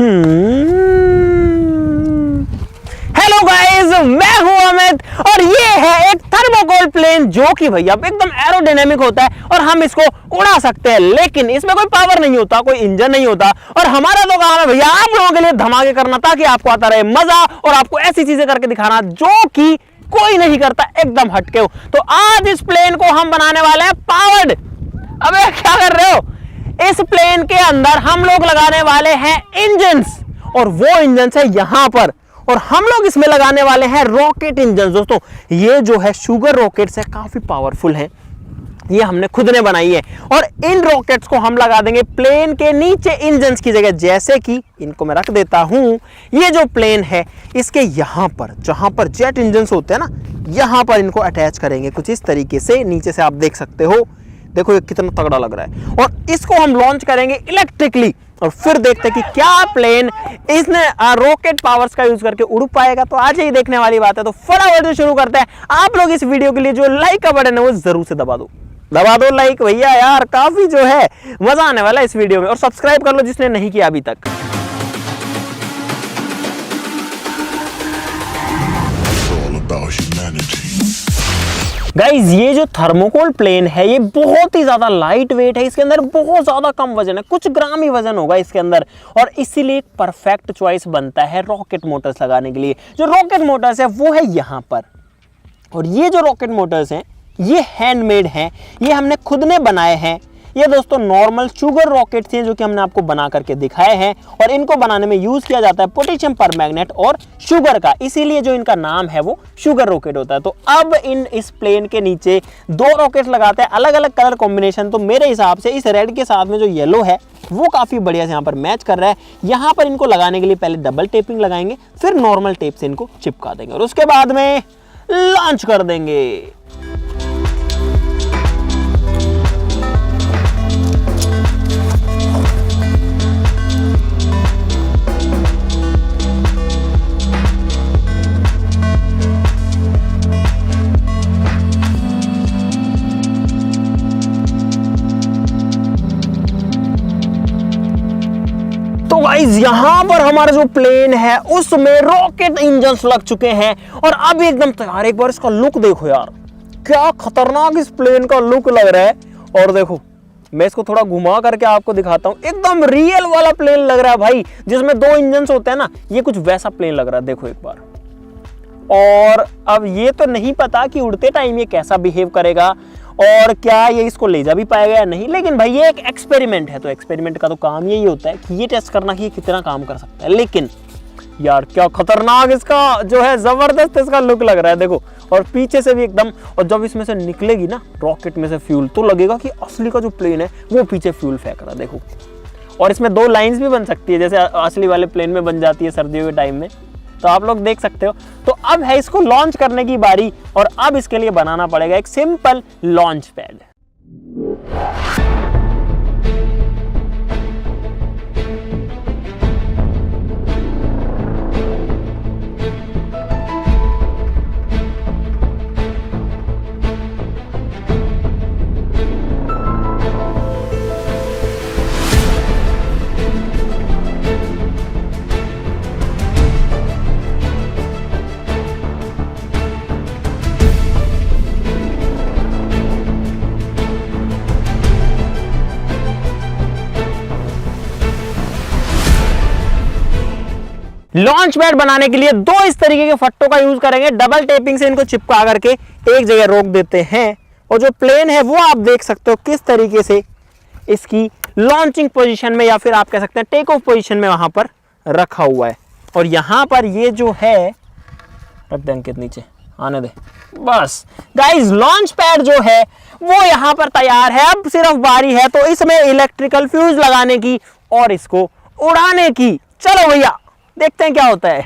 Hello guys, मैं हूं अमित और ये है एक थर्मोकोल प्लेन जो कि भैया एकदम एरोडायनेमिक होता है और हम इसको उड़ा सकते हैं, लेकिन इसमें कोई पावर नहीं होता, कोई इंजन नहीं होता। और हमारा तो काम है भैया आप लोगों के लिए धमाके करना, ताकि आपको आता रहे मजा और आपको ऐसी चीजें करके दिखाना जो कि कोई नहीं करता, एकदम हटके हो। तो आज इस प्लेन को हम बनाने वाले हैं पावर्ड। अबे क्या कर रहे हो? इस प्लेन के अंदर हम लोग लगाने वाले हैं इंजन्स, और वो इंजन्स है यहां पर, और हम लोग इसमें लगाने वाले हैं रॉकेट इंजन। दोस्तों ये जो है शुगर रॉकेट्स है, काफी पावरफुल है, ये हमने खुद ने बनाई है। और इन रॉकेट्स को हम लगा देंगे प्लेन के नीचे इंजन्स की जगह। जैसे कि इनको मैं रख देता हूं, ये जो प्लेन है इसके यहां पर, जहां पर जेट इंजन्स होते हैं ना, यहां पर इनको अटैच करेंगे कुछ इस तरीके से। नीचे से आप देख सकते हो, देखो ये कितना तगड़ा लग रहा है। और इसको हम लॉन्च करेंगे इलेक्ट्रिकली, और फिर देखते हैं कि क्या प्लेन इसने रॉकेट पावर्स का यूज करके उड़ पाएगा। तो आज ही देखने वाली बात है, तो फटाफट से शुरू करते हैं। आप लोग इस वीडियो के लिए जो लाइक का बटन है वो जरूर से दबा दो लाइक भैया, यार काफी जो है मजा आने वाला है इस वीडियो में। और सब्सक्राइब कर लो जिसने नहीं किया अभी तक। गाइज ये जो थर्मोकोल प्लेन है ये बहुत ही ज्यादा लाइट वेट है, इसके अंदर बहुत ज्यादा कम वजन है, कुछ ग्राम ही वजन होगा इसके अंदर, और इसीलिए एक परफेक्ट चॉइस बनता है रॉकेट मोटर्स लगाने के लिए। जो रॉकेट मोटर्स है वो है यहाँ पर, और ये जो रॉकेट मोटर्स हैं ये हैंडमेड हैं, ये हमने खुद ने बनाए हैं। ये दोस्तों नॉर्मल शुगर रॉकेट्स हैं जो कि हमने आपको बना करके दिखाए हैं, और इनको बनाने में यूज किया जाता है पोटेशियम परमैंगनेट और शुगर का, इसीलिए जो इनका नाम है वो शुगर रॉकेट होता है। तो अब इस प्लेन के नीचे दो रॉकेट्स लगाते हैं, अलग अलग कलर कॉम्बिनेशन। तो मेरे हिसाब से इस रेड के साथ में जो येलो है वो काफी बढ़िया से यहाँ पर मैच कर रहा है। यहाँ पर इनको लगाने के लिए पहले डबल टेपिंग लगाएंगे, फिर नॉर्मल टेप से इनको चिपका देंगे, और उसके बाद में लॉन्च कर देंगे। तो गाइस यहां पर हमारा जो प्लेन है उसमें रॉकेट इंजन्स लग चुके हैं, और अब एकदम तैयार। एक बार इसका लुक देखो यार, क्या खतरनाक इस प्लेन का लुक लग रहा है। और देखो मैं इसको थोड़ा घुमा करके आपको दिखाता हूं, एकदम रियल वाला प्लेन लग रहा है भाई, जिसमें दो इंजन्स होते हैं ना, ये कुछ वैसा प्लेन लग रहा है। देखो एक बार। और अब ये तो नहीं पता कि उड़ते टाइम ये कैसा बिहेव करेगा, और क्या ये इसको ले जा भी पाएगा या नहीं, लेकिन भाई ये एक एक्सपेरिमेंट है, तो एक्सपेरिमेंट का तो काम यही होता है कि ये टेस्ट करना कि ये कितना काम कर सकता है। लेकिन यार क्या खतरनाक इसका जो है, जबरदस्त इसका लुक लग रहा है। देखो, और पीछे से भी एकदम, और जब इसमें से निकलेगी ना रॉकेट में से फ्यूल, तो लगेगा कि असली का जो प्लेन है वो पीछे फ्यूल फेंक रहा है। देखो, और इसमें दो लाइन्स भी बन सकती है, जैसे असली वाले प्लेन में बन जाती है सर्दियों के टाइम में, तो आप लोग देख सकते हो। तो अब है इसको लॉन्च करने की बारी, और अब इसके लिए बनाना पड़ेगा एक simple launch pad. Launch pad बनाने के लिए दो इस तरीके के फट्टों का यूज करेंगे। डबल टेपिंग से इनको चिपका करके एक जगह रोक देते हैं, और जो प्लेन है वो आप देख सकते हो किस तरीके से इसकी लॉन्चिंग पोजीशन में, या फिर आप कह सकते हैं टेक ऑफ पोजीशन में वहां पर रखा हुआ है। और यहां पर ये जो है, रख दे अंकित नीचे, आने दे बस। गाइस लॉन्च पैड जो है वो यहां पर तैयार है, अब सिर्फ बारी है तो इसमें इलेक्ट्रिकल फ्यूज लगाने की और इसको उड़ाने की। चलो भैया देखते हैं क्या होता है।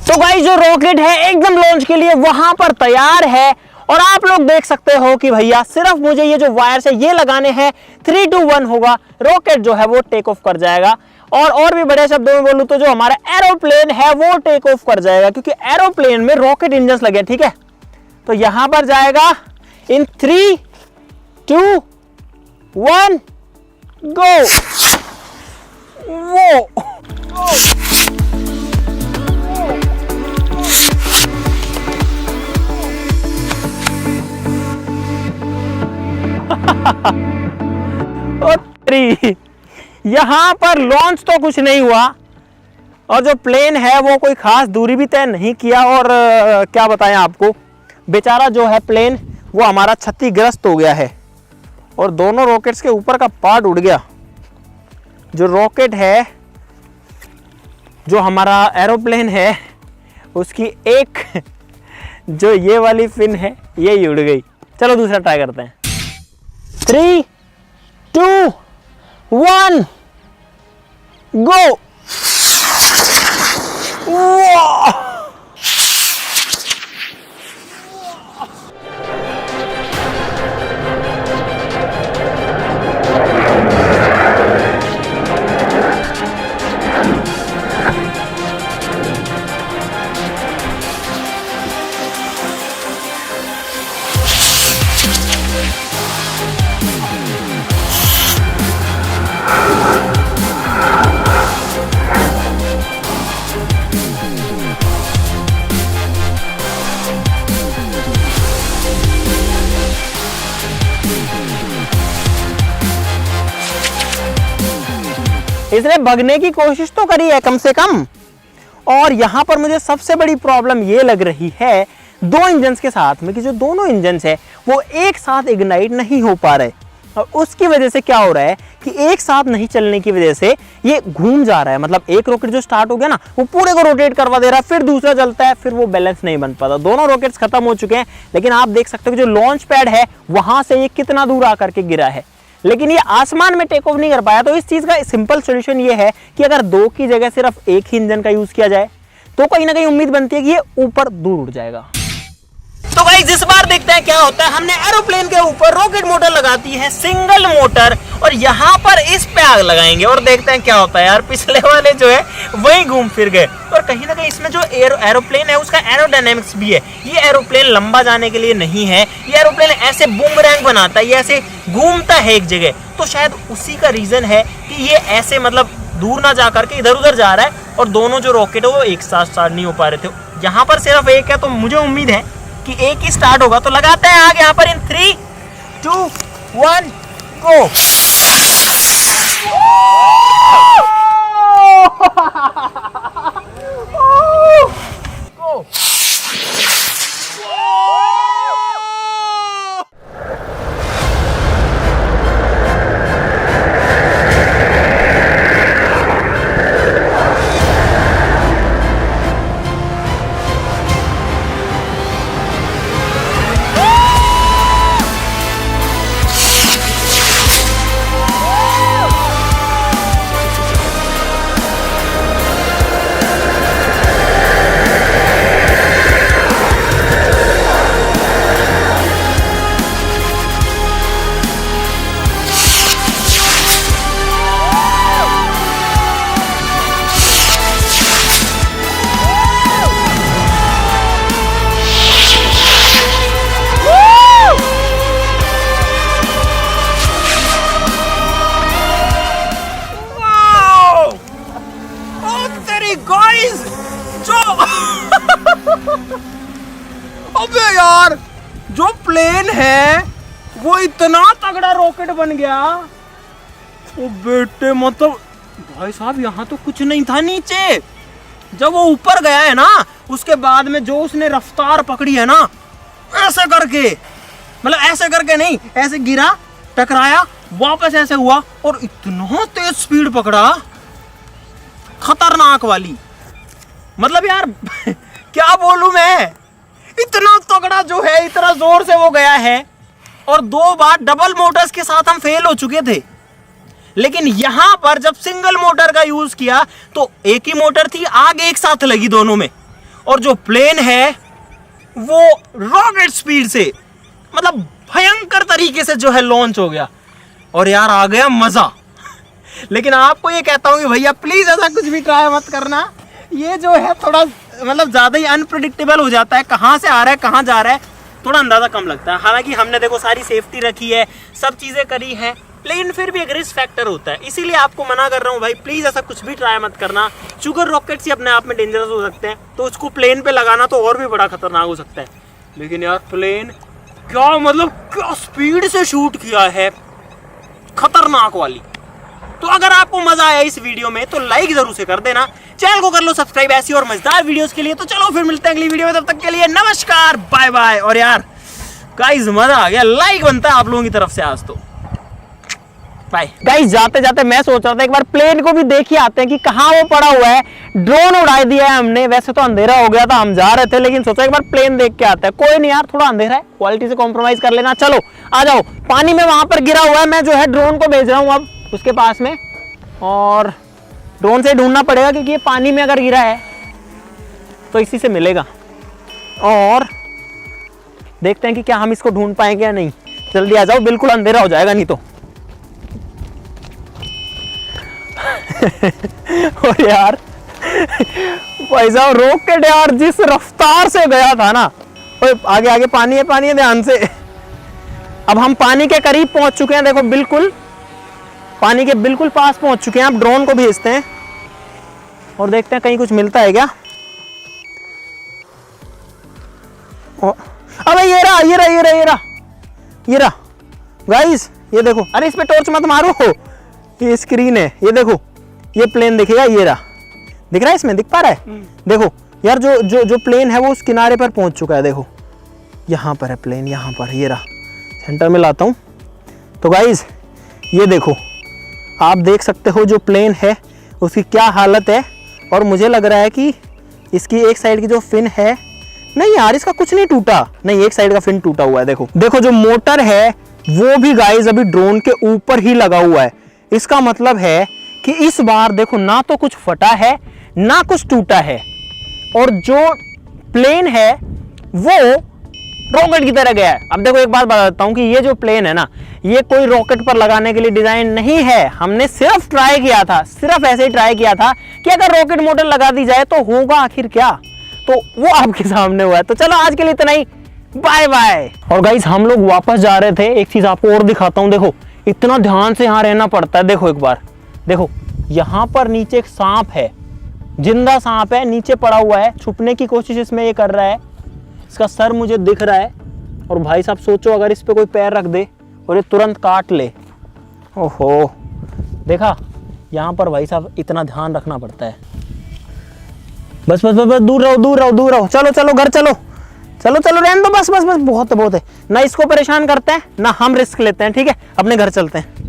तो गाइस जो रॉकेट है एकदम लॉन्च के लिए वहां पर तैयार है, और आप लोग देख सकते हो कि भैया सिर्फ मुझे ये जो वायर्स है ये लगाने हैं, 3 to 1 होगा, रॉकेट जो है वो टेक ऑफ कर जाएगा। और भी बड़े शब्दों में बोलूं तो जो हमारा एरोप्लेन है वो टेक ऑफ कर जाएगा, क्योंकि एरोप्लेन में रॉकेट इंजन लगे, ठीक है। तो यहां पर जाएगा इन 3, 2, 1 गो। वो यहां पर लॉन्च तो कुछ नहीं हुआ और जो प्लेन है वो कोई खास दूरी भी तय नहीं किया और क्या बताएं आपको, बेचारा जो है प्लेन वो हमारा क्षतिग्रस्त हो गया है और दोनों रॉकेट्स के ऊपर का पार्ट उड़ गया। जो रॉकेट है, जो हमारा एरोप्लेन है, उसकी एक जो ये वाली फिन है ये ही उड़ गई। चलो दूसरा ट्राई करते हैं। 3, 2, 1 गो। इसने भगने की कोशिश तो करी है कम से कम। और यहां पर मुझे सबसे बड़ी प्रॉब्लम ये लग रही है दो इंजन्स के साथ में कि जो दोनों इंजन्स है वो एक साथ इग्नाइट नहीं हो पा रहे और उसकी वजह से क्या हो रहा है कि एक साथ नहीं चलने की वजह से ये घूम जा रहा है। मतलब एक रॉकेट जो स्टार्ट हो गया ना वो पूरे को रोटेट करवा दे रहा है, फिर दूसरा चलता है, फिर वो बैलेंस नहीं बन पाता। दोनों रॉकेट्स खत्म हो चुके हैं, लेकिन आप देख सकते हो कि जो लॉन्च पैड है वहां से ये कितना दूर आकर के गिरा है, लेकिन ये आसमान में टेक ऑफ नहीं कर पाया। तो इस चीज का सिंपल सॉल्यूशन ये है कि अगर दो की जगह सिर्फ एक ही इंजन का यूज किया जाए तो कहीं ना कहीं उम्मीद बनती है कि ये ऊपर दूर उड़ जाएगा। तो गाइस इस बार देखते हैं क्या होता है। हमने एरोप्लेन के ऊपर रॉकेट मोटर लगाती है, सिंगल मोटर, और यहाँ पर इस पे आग लगाएंगे और देखते हैं क्या होता है। यार पिछले वाले जो है वही घूम फिर गए और कहीं ना कहीं इसमें जो एरोप्लेन है उसका एरोडायनेमिक्स भी है। ये एरोप्लेन लंबा जाने के लिए नहीं है, ये एरोप्लेन ऐसे बूमरैंग बनाता है, ये ऐसे घूमता है एक जगह, तो शायद उसी का रीजन है कि ये ऐसे मतलब दूर ना जा करके इधर उधर जा रहा है और दोनों जो रॉकेट है वो एक साथ स्टार्ट नहीं हो पा रहे थे। यहाँ पर सिर्फ एक है तो मुझे उम्मीद है कि एक ही स्टार्ट होगा। तो लगाते हैं आगे यहाँ पर इन 3, 2, 1 गो। अबे यार जो प्लेन है वो इतना तगड़ा रॉकेट बन गया। ओ बेटे मतलब भाई साहब यहाँ तो कुछ नहीं था नीचे, जब वो ऊपर गया है ना उसके बाद में जो उसने रफ्तार पकड़ी है ना, ऐसे करके, मतलब ऐसे करके नहीं, ऐसे गिरा, टकराया, वापस ऐसे हुआ और इतना तेज स्पीड पकड़ा, खतरनाक वाली। मतलब यार क्या बोलूं मैं, इतना तगड़ा जो है, इतना जोर से वो गया है। और 2 बार डबल मोटर्स के साथ हम फेल हो चुके थे, लेकिन यहां पर जब सिंगल मोटर का यूज किया तो एक ही मोटर थी, आग एक साथ लगी दोनों में, और जो प्लेन है वो रॉकेट स्पीड से मतलब भयंकर तरीके से जो है लॉन्च हो गया और यार आ गया मजा। लेकिन आपको ये कहता हूं कि भैया प्लीज ऐसा कुछ भी ट्राई मत करना, ये जो है थोड़ा मतलब ज्यादा ही अनप्रेडिक्टेबल हो जाता है, कहां से आ रहा है कहां जा रहा है थोड़ा अंदाजा कम लगता है। हालांकि हमने देखो सारी सेफ्टी रखी है, सब चीजें करी है, लेकिन फिर भी एक रिस्क फैक्टर होता है, इसीलिए आपको मना कर रहा हूँ भाई, प्लीज ऐसा कुछ भी ट्राई मत करना। शुगर रॉकेट्स ही अपने आप में डेंजरस हो सकते हैं, तो उसको प्लेन पे लगाना तो और भी बड़ा खतरनाक हो सकता है। लेकिन यार प्लेन क्या मतलब क्या स्पीड से शूट किया है, खतरनाक वाली। तो अगर आपको मजा आया इस वीडियो में तो लाइक जरूर से कर देना, चैनल को कर लो सब्सक्राइब ऐसी और मजेदार वीडियोस के लिए। तो चलो फिर मिलते हैं अगली वीडियो में, तब तक के लिए नमस्कार, बाय बाय। और यार गाइस मजा आ गया, लाइक बनता है आप लोगों की तरफ से आज तो। बाय गाइस, जाते जाते मैं सोच रहा था एक बार प्लेन को भी देख ही आते हैं कि कहाँ वो पड़ा हुआ है। ड्रोन उड़ा दिया है हमने, वैसे तो अंधेरा हो गया था, हम जा रहे थे, लेकिन सोचा एक बार प्लेन देख के आते हैं। कोई नहीं यार, थोड़ा अंधेरा है, क्वालिटी से कॉम्प्रोमाइज कर लेना। चलो आ जाओ, पानी में वहां पर गिरा हुआ है, मैं जो है ड्रोन को भेज रहा हूँ अब उसके पास में, और ड्रोन से ढूंढना पड़ेगा क्योंकि ये पानी में अगर गिरा है तो इसी से मिलेगा। और देखते हैं कि क्या हम इसको ढूंढ पाएंगे या नहीं। जल्दी आ जाओ, बिल्कुल अंधेरा हो जाएगा नहीं तो। और यार भाई साहब रॉकेट यार जिस रफ्तार से गया था ना, आगे आगे पानी है ध्यान से। अब हम पानी के करीब पहुंच चुके हैं, देखो बिल्कुल पानी के बिल्कुल पास पहुंच चुके हैं। अब ड्रोन को भेजते हैं और देखते हैं कहीं कुछ मिलता है क्या। अबे ये रहा गाइस, ये देखो। अरे इस पे टॉर्च मत मारो, ये स्क्रीन है, ये देखो ये प्लेन दिखेगा, ये रहा, दिख रहा है, इसमें दिख पा रहा है। देखो यार जो प्लेन है वो उस किनारे पर पहुंच चुका है, देखो यहाँ पर है प्लेन, यहाँ पर, ये रहा। सेंटर में लाता हूँ तो गाइस ये देखो, आप देख सकते हो जो प्लेन है उसकी क्या हालत है। और मुझे लग रहा है कि इसकी एक साइड की जो फिन है, नहीं यार इसका कुछ नहीं टूटा, नहीं एक साइड का फिन टूटा हुआ है। देखो जो मोटर है वो भी गाइस अभी ड्रोन के ऊपर ही लगा हुआ है। इसका मतलब है कि इस बार देखो ना तो कुछ फटा है ना कुछ टूटा है, और जो प्लेन है वो रॉकेट की तरह गया है। अब देखो एक बात बताता हूँ कि ये जो प्लेन है ना, ये कोई रॉकेट पर लगाने के लिए डिजाइन नहीं है। हमने सिर्फ ट्राई किया था, सिर्फ ऐसे ही ट्राई किया था कि अगर रॉकेट मोटर लगा दी जाए तो होगा आखिर क्या, तो वो आपके सामने हुआ है। तो चलो आज के लिए इतना ही, बाय बाय। और गाइस हम लोग वापस जा रहे थे, एक चीज आपको और दिखाता हूँ। देखो इतना ध्यान से यहाँ रहना पड़ता है। देखो एक बार, देखो यहाँ पर नीचे एक सांप है, जिंदा सांप है, नीचे पड़ा हुआ है। छुपने की कोशिश इसमें ये कर रहा है, इसका सर मुझे दिख रहा है। और भाई साहब सोचो अगर इस पे कोई पैर रख दे और ये तुरंत काट ले, ओहो देखा। यहाँ पर भाई साहब इतना ध्यान रखना पड़ता है। बस दूर रहो। चलो घर चलो रहने दो, बस बहुत है। ना इसको परेशान करते हैं ना हम रिस्क लेते हैं, ठीक है, अपने घर चलते हैं।